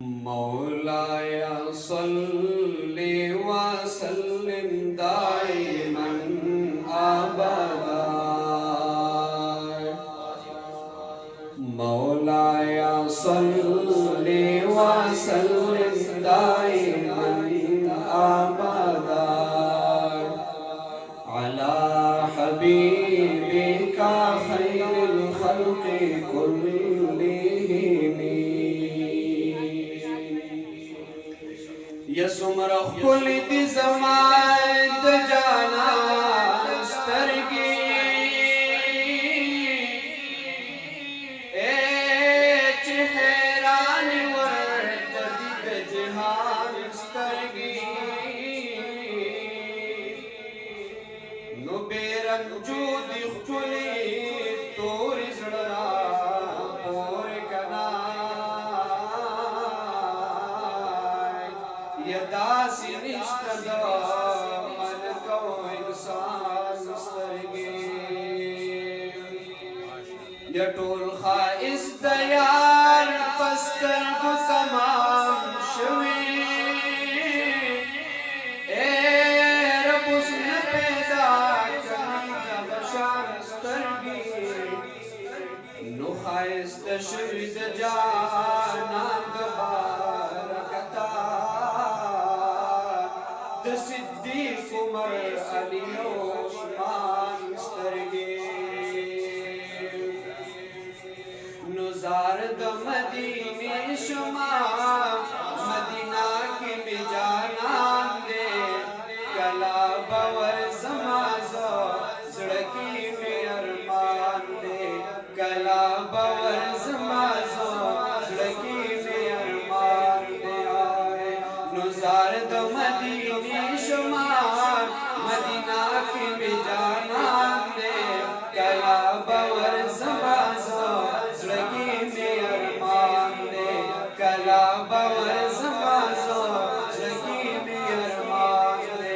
मौलाया सल्लि व सल्लिम दाइमन अबदा। मौलाया सल्लि व सल्लिम दाइमन अबदा अला हबीबिका खैरुल खल्क़ि कुल्लिहिम। यसुमर खुलद ज़माद जाना स्तरगी ए चेहरान वर्द जहान स्तरगी नो बेरंजूद खुली तोर जड़ा और कना यदासी निष्ठा मन को इंसान स्तरगे यटोल खाइस दयार पस्तर को तमाम शवी ए रब उसने पैदा करने बशार स्तरगे नो खाइस तशरीद जाना सिद्दीक़ उमर अली उस्मान स्तरगे नुज़ार द मदीने शुमा मदीना की बिजाना दे कला बवर समाज़ो सड़की में अरमान दे कला बवर समाज़ो सड़की में अरमान दे आए नुज़ार द मदीने शुमार मदीना की बिजाना दे कला बवर समाज़ो सड़की में अरमान दे कला बवर समाज़ो सड़की में अरमान दे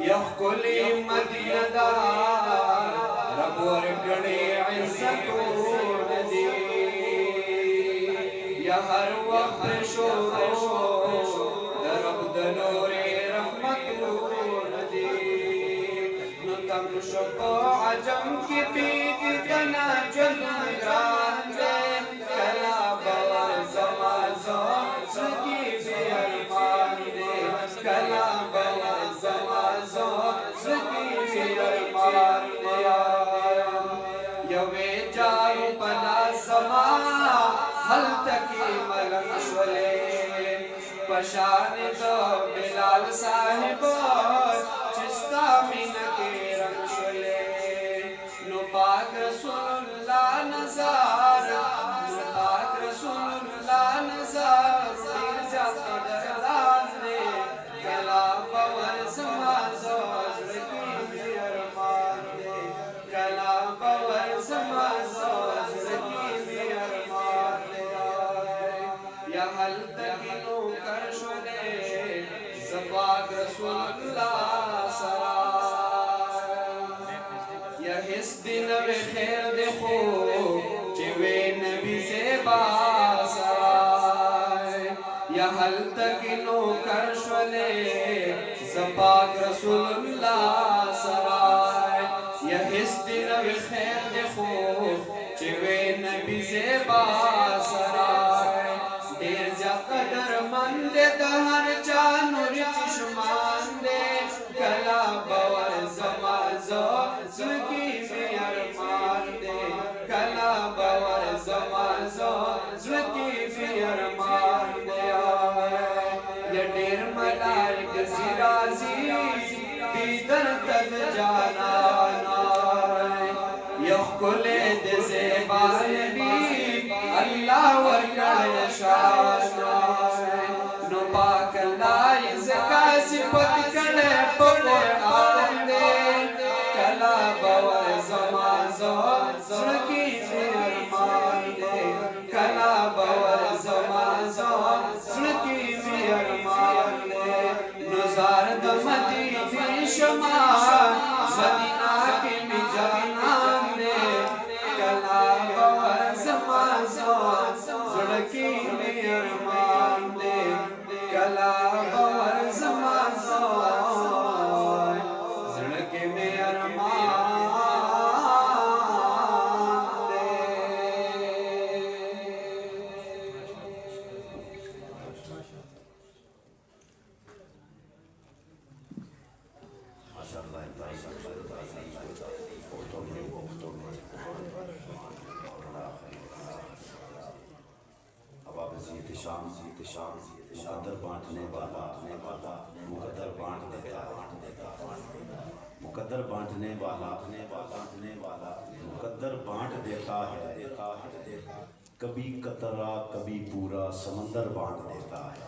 यखकुली मदीना रबोर गणे इज़्ज़तों नदी या हर वक्त शोरो दरब दलोरे रहमतों नदी नुतम शुको अजम की पीत तना चंद्रान दे कला बवर समाज़ो सकी बेअरमान दे कला बवर समाज़ो सकी बेअरमान दे यवे जारू पना समा हल तकी मलक शोले पशान तो बिलाल साहिब चिस्ता मिन के रंग शोले नो पाक रसूलुल्लाह नज़ार नो पाक रसूलुल्लाह नज़ार जाता दरदान दे कला बवर समाज़ो सड़की अरमान दे कला बवर समाज़ो सड़की अरमान दे या हल तक नो कर शोले ज़बाग रसूलुल्लाह सराय या हिस दिन वे खैर देखो जिवे नबी से बासराय या हल तक नो कर शोले ज़बाग रसूलुल्लाह सराय या हिस दिन वे खैर देखो जिवे नबी से बासराय देर जा कदर मंद दहर चानुर चश्मान दे कला बवर समाज़ो सकी बेअरमान दे कला बवर समाज़ो सकी बेअरमान दे ये डेर मलाइक सिराजी दीदर तक जाना यखकुले दे ज़ेबान भी अल्लाह वरकड़ शाना नो पाक लाई ज़का सिफत कड़े कुरआन दे कला बवर समाज़ो सड़की बेअरमान दे कला बवर समाज़ो सड़की बेअरमान दे नुज़ार द मदीने शुमार मदीना की बिजाना दे कला बवर समाज़ो सड़की की में अरमान दे कला बवर ज़मान सोय ज़िंदगी में अरमान दे। मुकद्दर बांटने वाला मुकद्दर बांट देता मुकद्दर बांटने वाला मुकद्दर बांट देता है कभी कतरा कभी पूरा समंदर बांट देता है।